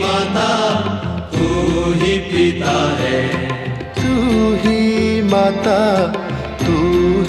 माता तू ही पिता है, तू ही माता तू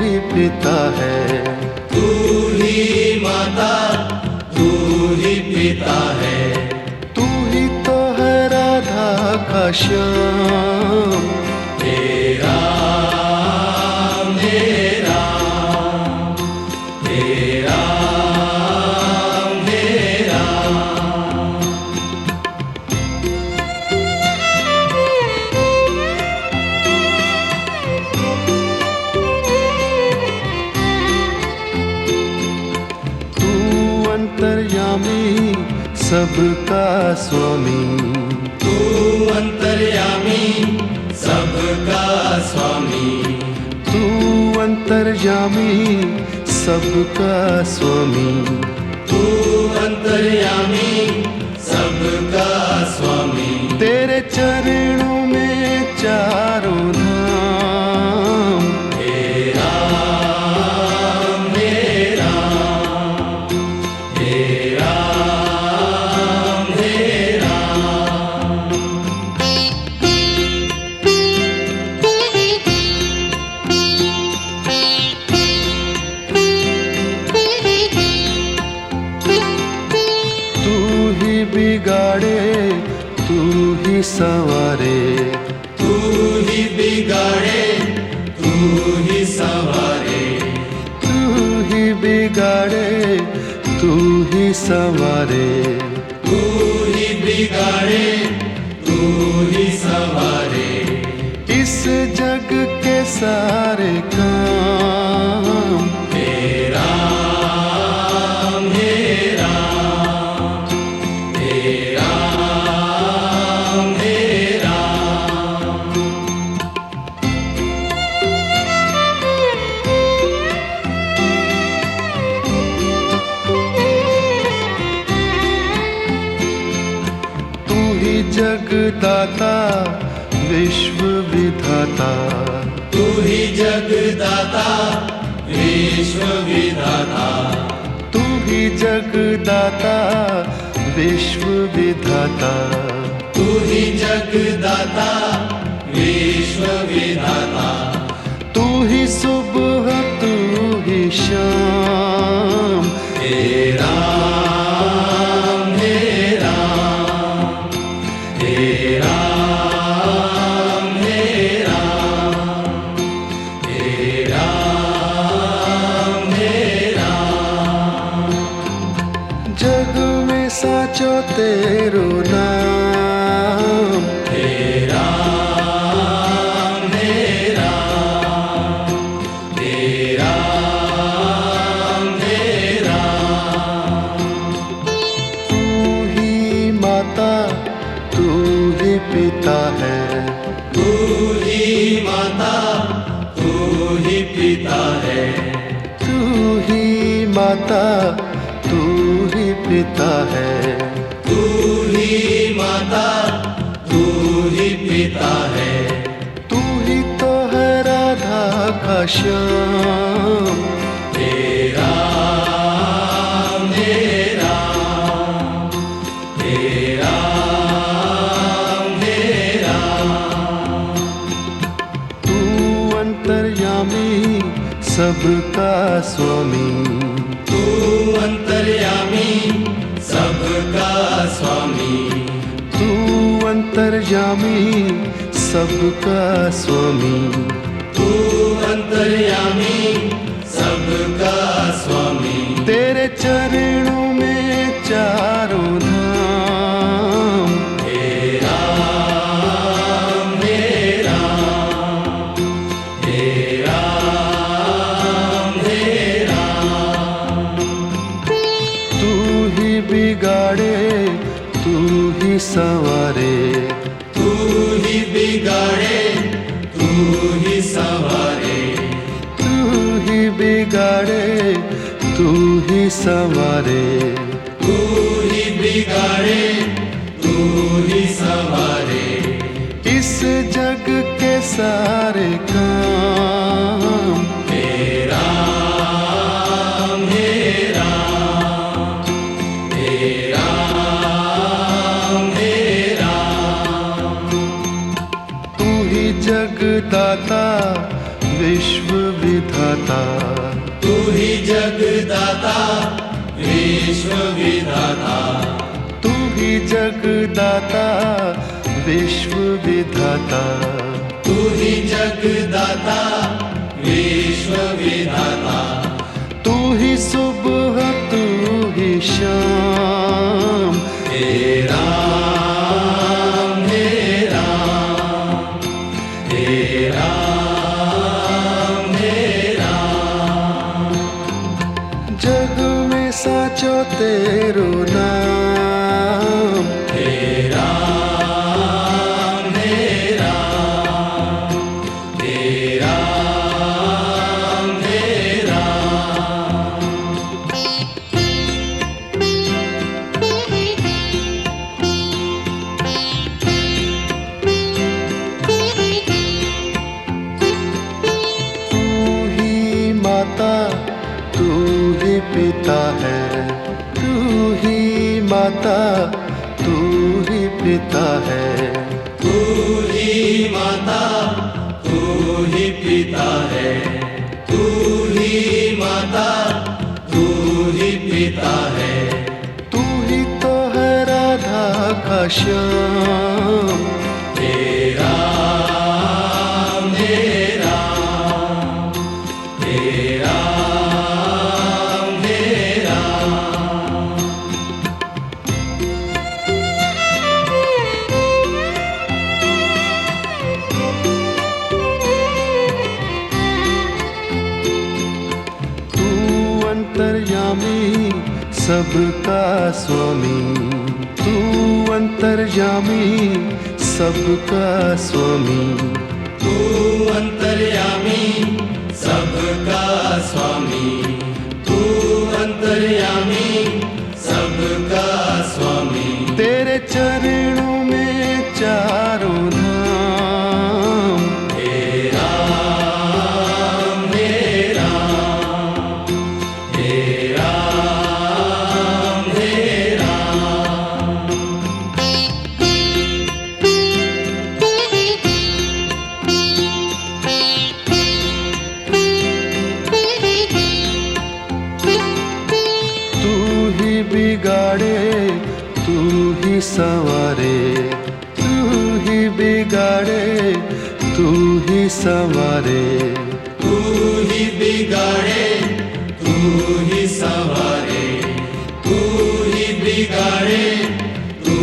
ही पिता है, तू ही माता तू ही पिता है, तू ही तो है राधा का श्याम। तेरा मेरा तेरा मेरा। तू अंतर्यामी सबका स्वामी, तू अंतर्यामी सबका स्वामी, तू अंतर्यामी सबका स्वामी, तू अंतर्यामी सबका स्वामी। तेरे चरणों में चारों धाम। तेरा मेरा तेरा मेरा। तू ही बिगाड़े तू ही संवारे, तू ही बिगाड़े तू ही संवारे, तू ही बिगाड़े तू ही संवारे, तू ही बिगाड़े तू ही संवारे। इस जग के सारे काम। तेरा मेरा तेरा मेरा। तू ही जगदाता विश्व विधाता, तू ही जगदाता विश्व विधाता, तू ही जगदाता विश्व विधाता, तू ही जगदाता विश्व विधाता। तू ही सुबह तू ही शाम। तेरा मेरा तेरा मेरा तेरा मेरा। जग में साचो तेरो नाम। तेरा मेरा तेरा मेरा। तू ही माता तू ही पिता है, तू ही माता तू ही पिता है, तू ही माता तू ही पिता है, तू ही माता तू ही पिता है, तू ही तो है राधा का श्याम। तेरा मेरा तेरा मेरा। तू अंतर्यामी सबका स्वामी, तू अंतर्यामी सबका स्वामी, तू अंतर्यामी सबका स्वामी, तू अंतर्यामी सबका स्वामी। तेरे चरणों में चारों धाम। तेरा मेरा तेरा मेरा। तू ही बिगाड़े तू ही संवारे, तू ही बिगाड़े तू ही संवारे, तू ही बिगाड़े तू ही संवारे, तू ही बिगाड़े तू ही संवारे। इस जग के सारे काम। तेरा मेरा तेरा मेरा। जगदाता विश्व विधाता, तू ही जगदाता विश्व विधाता, तू ही जगदाता विश्व विधाता, तू ही जगदाता विश्व विधाता, तू ही सुबह तू ही शाम, हे राम हे राम हे राम हे राम, जग में साचो तेरो नाम, हे राम हे राम हे राम हे राम, तू ही माता तू ही पिता है, तू ही माता तू ही पिता है, तू ही माता तू ही पिता है, तू ही माता तू ही पिता है, तू ही तो है राधा का श्याम, हे राम हे राम हे राम हे राम, तू अंतर्यामी सबका स्वामी, तू अंतर्यामी सबका स्वामी, तू अंतर्यामी सबका स्वामी, तू अंतर्यामी सबका स्वामी, तेरे चरणों में चारों धाम, हे राम हे राम हे राम हे राम, तू ही बिगाड़े तू ही संवारे, तू ही बिगाड़े तू ही संवारे, तू ही बिगाड़े तू ही संवारे, तू ही बिगाड़े तू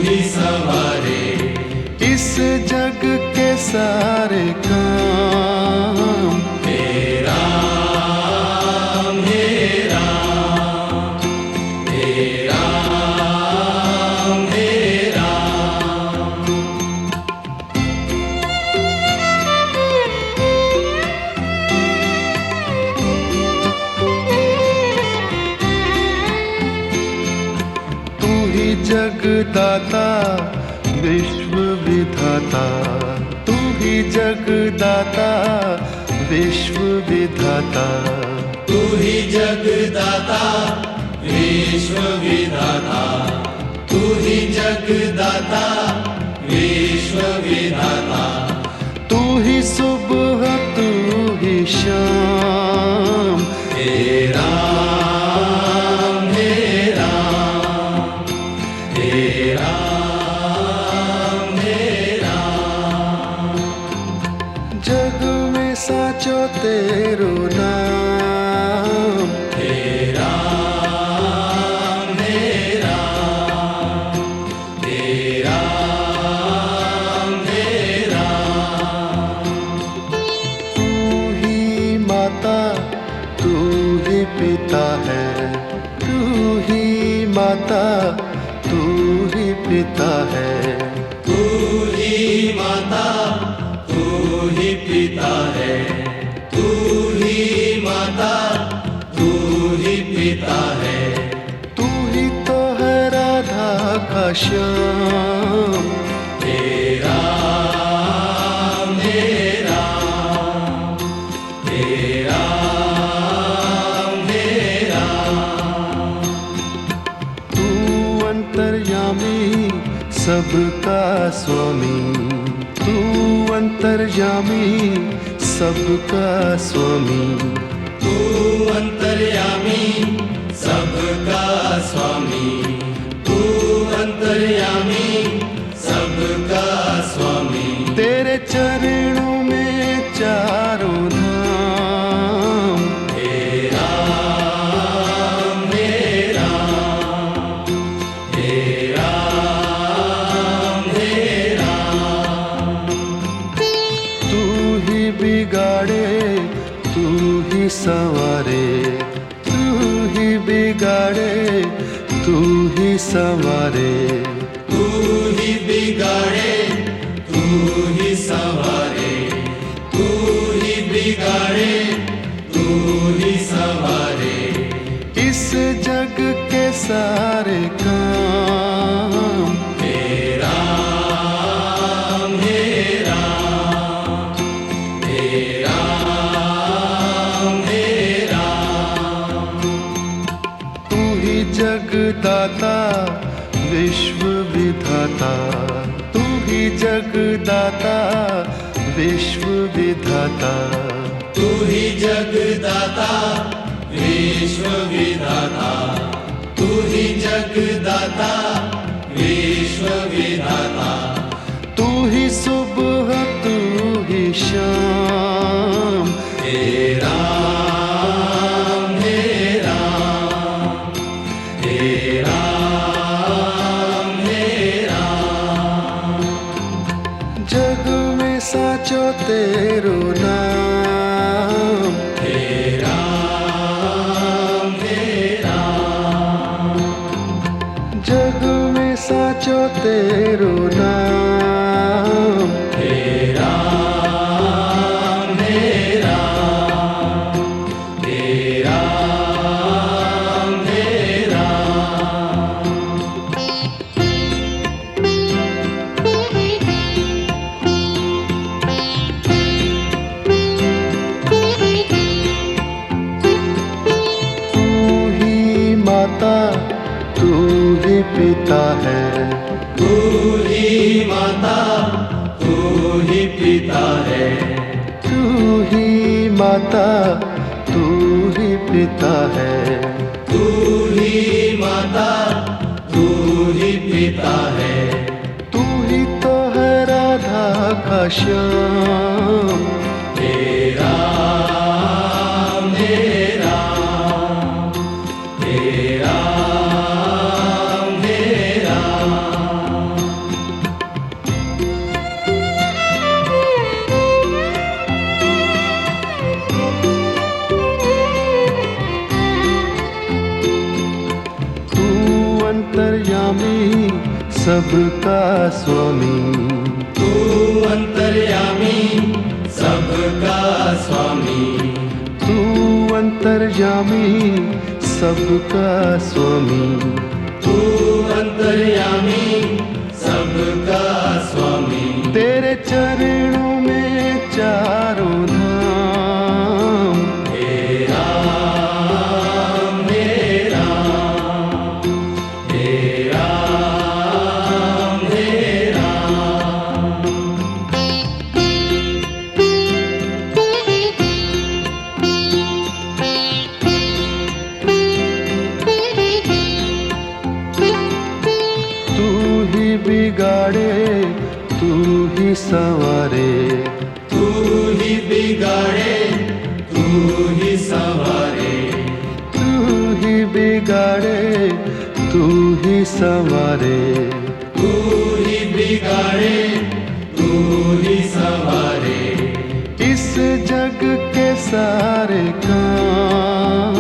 ही संवारे, इस जग के सारे काम, हे राम हे राम हे राम हे राम, तू ही जगदाता विश्व विधाता, तू ही जगदाता विश्व विधाता, तू ही जगदाता विश्व विधाता, तू ही जगदाता विश्व विधाता, तू ही सुबह तू ही शाम, हे राम हे राम हे राम हे राम, जग में साचो तेरो नाम, हे राम हे राम हे राम हे राम, तू ही माता तू ही पिता है, तू ही माता तू ही पिता है, तू ही माता तू ही पिता है, तू ही माता तू ही पिता है, तू ही तो है राधा का श्याम, हे राम हे राम हे राम हे राम, तू अंतर्यामी सबका स्वामी, तू अंतर्यामी सबका स्वामी, तू अंतर्यामी सबका स्वामी, तू अंतर्यामी सबका स्वामी। तेरे चरणों में चारों धाम, हे राम हे राम, हे राम हे राम। तू ही बिगाड़े तू ही संवारे, तू ही बिगाड़े तू ही संवारे, तू ही बिगाड़े तू ही संवारे, तू ही बिगाड़े तू ही संवारे। इस जग के सारे काम, हे राम हे राम, हे राम हे राम। तू ही जगदाता विश्व विधाता, तू ही जगदाता विश्व विधाता, तू ही जगदाता विश्व विधाता, तू ही जगदाता विश्व विधाता। तू ही सुबह तू ही शाम, हे राम हे राम, हे राम हे राम। जग में साचो तेरो नाम, हे राम हे राम, जग में साचो तेरो नाम। हे राम हे राम, हे राम हे राम। तू ही माता तू ही पिता है, तू ही माता तू ही पिता है, तू ही माता तू ही पिता है। तू ही माता तू ही पिता है। तू ही तो है राधा का श्याम, हे राम हे राम, हे राम हे राम। तू अंतर्यामी सबका स्वामी, तू अंतर्यामी सबका स्वामी, तू अंतर्यामी सबका स्वामी। तू अंतर्यामी सबका स्वामी। तेरे चरणों में चारों धाम, हे राम हे राम, हे राम हे राम। तू ही बिगाड़े तू ही संवारे, तू ही बिगाड़े तू ही संवारे, तू ही बिगाड़े तू ही संवारे। तू ही बिगाड़े तू ही संवारे। इस जग के सारे काम,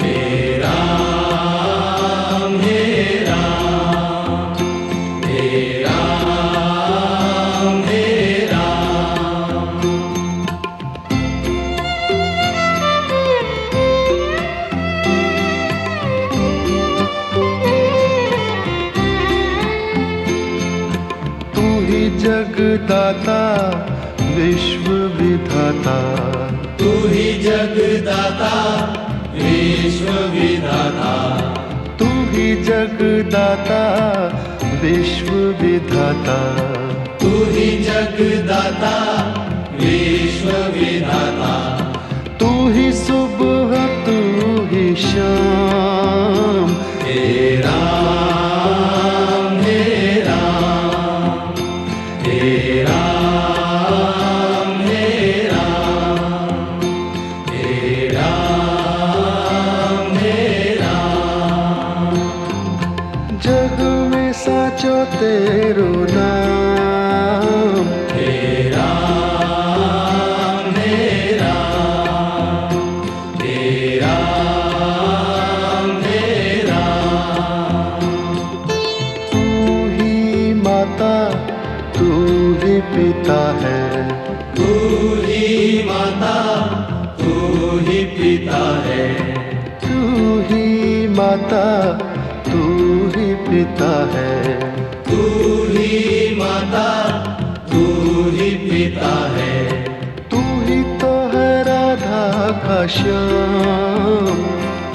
हे राम हे राम, हे राम हे राम। तू ही जगदाता विश्व विधाता, तू ही जगदाता विश्व विधाता, तू ही जगदाता विश्व विधाता। तू ही जगदाता विश्व विधाता, तू ही सुबह तू ही शाम, हे राम हे राम, हे राम हे राम, हे राम हे राम। जग में साचो तेरो नाम, हे राम हे राम, हे राम हे राम। तू ही माता तू ही पिता है, तू ही माता तू ही पिता है, तू ही माता तू ही पिता है, तू ही माता तू ही पिता है, तू ही तो है राधा का श्याम,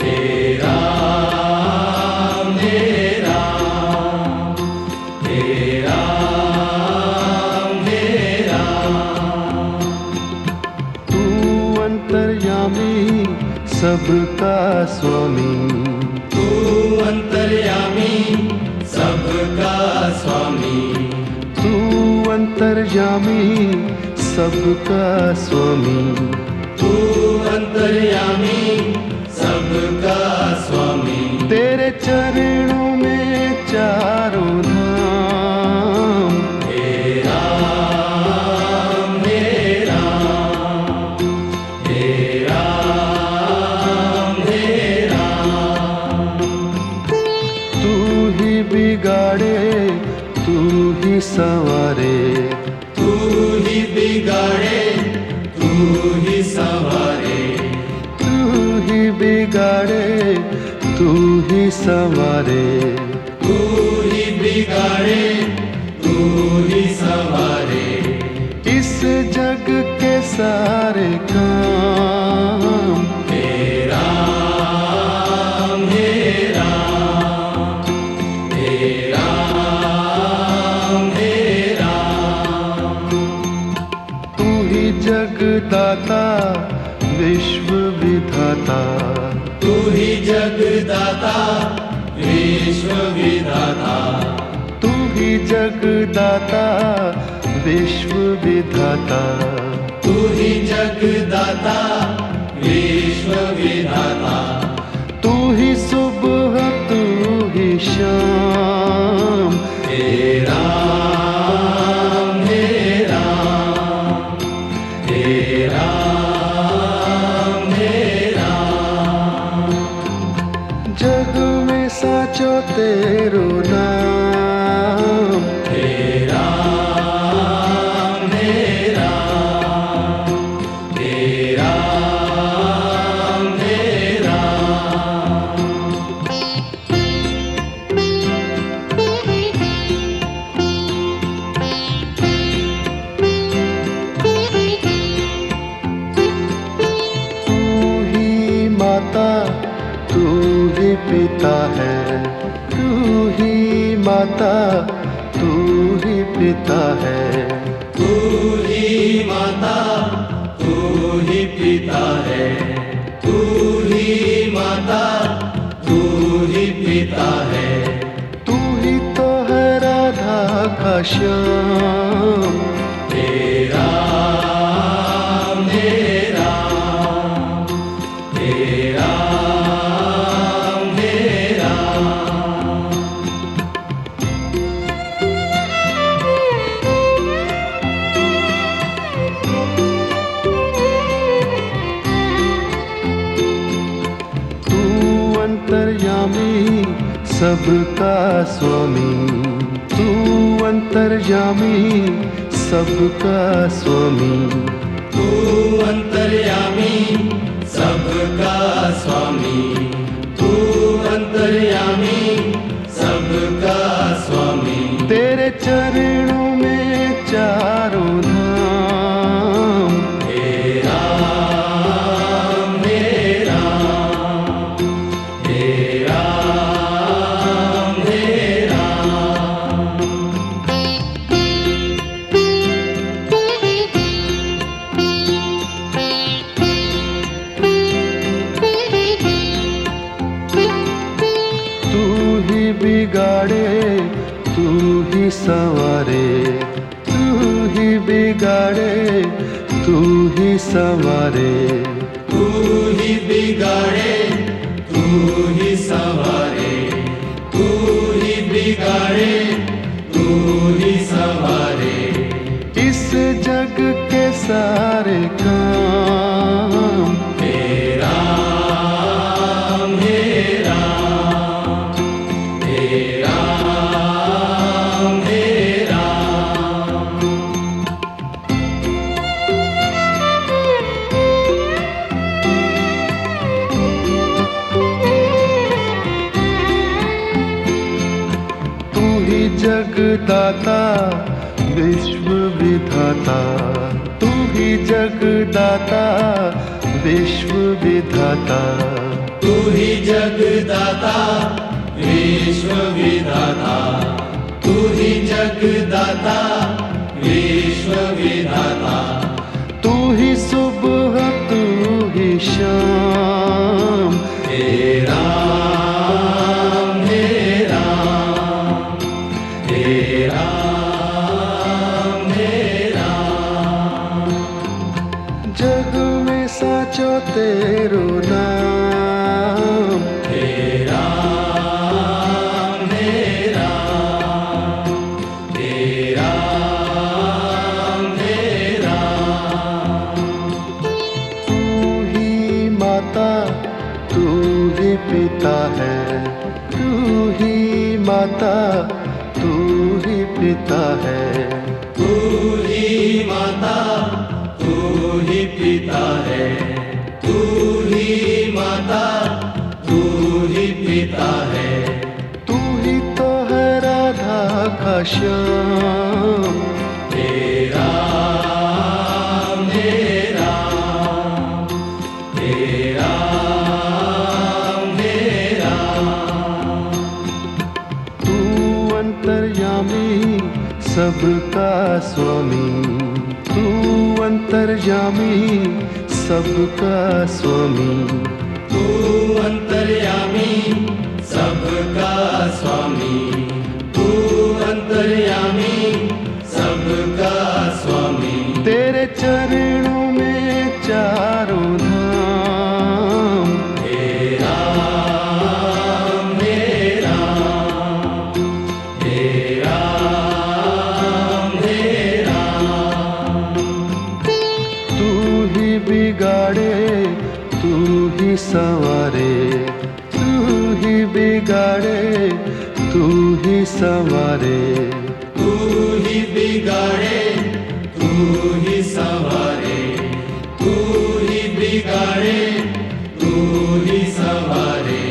हे राम हे राम, हे राम हे राम। तू अंतर्यामी सबका स्वामी, तू अंतर्यामी सबका स्वामी, तू अंतर्यामी सबका स्वामी, तू अंतर्यामी सबका स्वामी। तेरे चरणों में चारों धाम, हे राम हे राम, हे राम हे राम। तू ही बिगाड़े तू ही संवारे, तू ही बिगाड़े तू ही संवारे, तू ही बिगाड़े तू ही संवारे, तू ही बिगाड़े तू ही संवारे। इस जग के सारे काम, हे राम हे राम, हे राम हे राम। तू ही जगदाता विश्व विधाता, तू ही जगदाता विश्व विधाता, तू ही जगदाता विश्व विधाता, तू ही जगदाता विश्व विधाता, तू ही सुबह तू ही शाम, हे राम हे राम, हे राम हे राम। जग में साचो तेरो नाम, हे राम हे राम, हे राम हे राम। तू ही माता तू ही पिता है, तू ही माता तू ही पिता है, तू ही माता तू ही पिता है, तू ही माता तू ही पिता है, तू ही तो है राधा का श्याम, हे राम हे राम, हे राम हे राम। तू अंतर्यामी सबका स्वामी, तू अंतर्यामी सबका स्वामी, तू अंतर्यामी सबका स्वामी, तू अंतर्यामी सबका स्वामी। तेरे चरणों में चारों धाम, हे राम हे राम, हे राम हे राम। संवारे, तू ही बिगाड़े, तू ही संवारे। तू ही बिगाड़े, तू ही संवारे, तू ही बिगाड़े, तू ही संवारे। इस जग के सारे काम हे राम, हे राम, हे राम, हे राम। तू ही जगदाता विश्व विधाता, तू ही जगदाता विश्व विधाता। तू ही जगदाता विश्व विधाता, तू ही जगदाता विश्व विधाता। तू ही सुबह, तू ही शाम। हे राम, हे राम, हे राम, हे राम। जग में साचो तेरो नाम। हे राम, हे राम, हे राम, हे राम। तू ही माता, तू ही पिता है, तू ही माता, तू ही पिता है। तू ही माता, तू ही पिता है, तू ही माता, तू ही पिता है। तू ही तो है राधा का श्याम। हे राम, हे राम, हे राम, हे राम। तू अंतर्यामी सबका स्वामी, तू अंतर्यामी सबका स्वामी। तू अंतर्यामी सबका स्वामी, तू अंतर्यामी सबका स्वामी। तेरे चरणों में चारों धाम। हे राम, हे राम, हे राम, हे राम। तू ही बिगाड़े, तू ही संवारे, तू ही बिगाड़े, तू ही संवारे। तू ही बिगाड़े, तू ही संवारे, तू ही बिगाड़े, तू ही संवारे।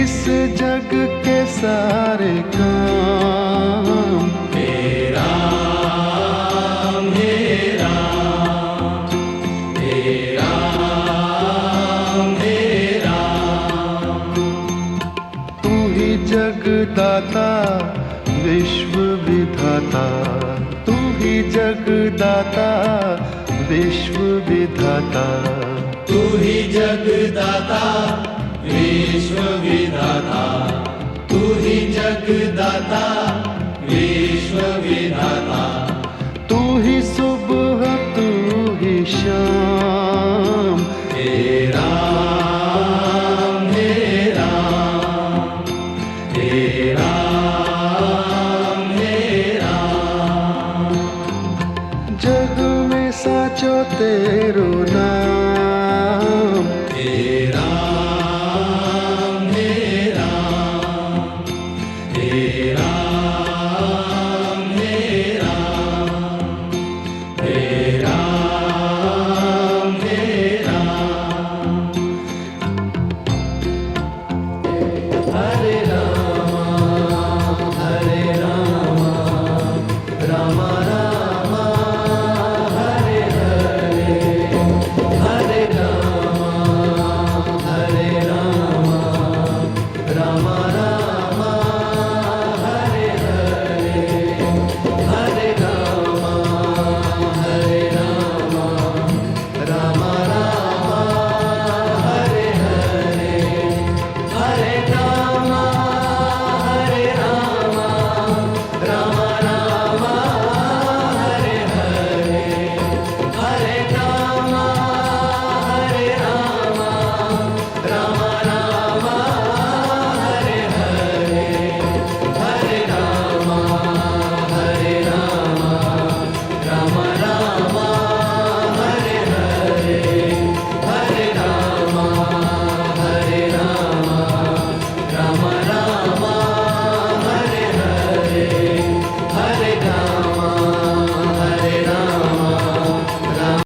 इस जग के सारे काम हे राम, हे राम, हे राम, हे राम। तू ही जगदाता विश्व विधाता, तू ही जगदाता विश्व विधाता। तू ही जगदाता विश्व विधाता, तू ही जगदाता विश्व विधाता। तू ही सुबह, तू ही शाम। हे राम, हे राम, हे राम, हे राम। जग में साचो तेरो